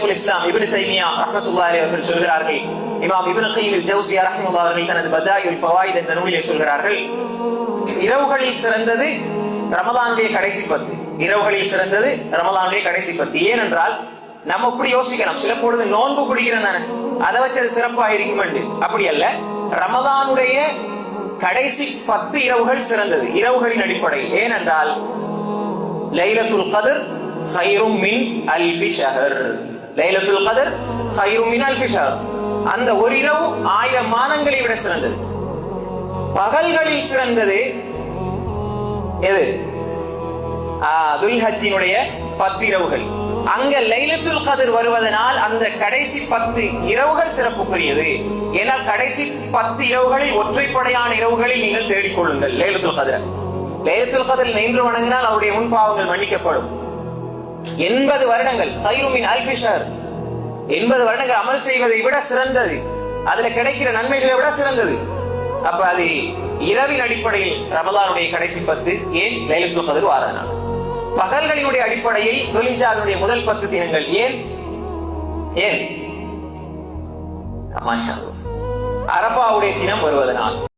ஷைகுல் இஸ்லாம் இப்னு தைமியா ரஹ்மத்துல்லாஹி அலைஹி அவர்கள் சொல்கிறார்கள், இமாம் இப்னு கய்யிம் அல்-ஜௌஸியா ரஹ்மத்துல்லாஹி அவர்கள் தனது பதாயிஉல் ஃபவாயித் என்ற நூலிலே சொல்கிறார்கள், இரவுகளில் சிறந்தது ரமலானுடைய கடைசி 10. இரவுகளில் சிறந்தது ரமலானுடைய கடைசி 10. ஏனென்றால் நம்ம இப்படி யோசிக்கலாம், சில பொழுது நோன்பு பிடிக்கிறேன் தானே, அதை வச்சு அது சிறப்பாக இருக்கும். அப்படி அல்ல, ரமலானுடைய கடைசி 10 இரவுகள் சிறந்தது இரவுகளின் அடிப்படையில். ஏனென்றால் லைலத்துல் கத்ர் கைரும் மின் அல்ஃபி ஷஹர், லைலத்துல் கத்ர் கைரும் மின் அல்ஃபி ஷஹர், அந்த ஒரு இரவு 1000 மாதங்களை விட சிறந்தது. பகல்களில் சிறந்தது எது? துல்ஹஜ்ஜினுடைய 10 இரவுகள். அங்க லைலத்துல் கத்ர் வருவதனால் அந்த கடைசி 10 இரவுகள் சிறப்புக்குரியது. ஏன்னா கடைசி 10 இரவுகளில் ஒற்றைப்படையான இரவுகளில் நீங்கள் தேடிக்கொள்ளுங்கள் லைலத்துல் கத்ர். லைலத்துல் கத்ரில் நின்று வணங்கினால் அவருடைய முன்பாவங்கள் மன்னிக்கப்படும். 80 வருடங்கள் கைரும் மின் அல்ஃபி ஷஹர், 80 வருடங்கள் அமல் செய்வதை விட சிறந்தது, அதுல கிடைக்கிற நன்மைகளை விட சிறந்தது. அப்ப அது இரவின் அடிப்படையில் ரமலானுடைய கடைசி 10, ஏன் லைலத்துல் கத்ர் வாரதனால். பகல்களினுடைய அடிப்படையில் துல்ஹிஜ்ஜாவுடைய முதல் 10 தினங்கள், ஏன் ஏன் அரஃபாவுடைய தினம் வருவதனால்.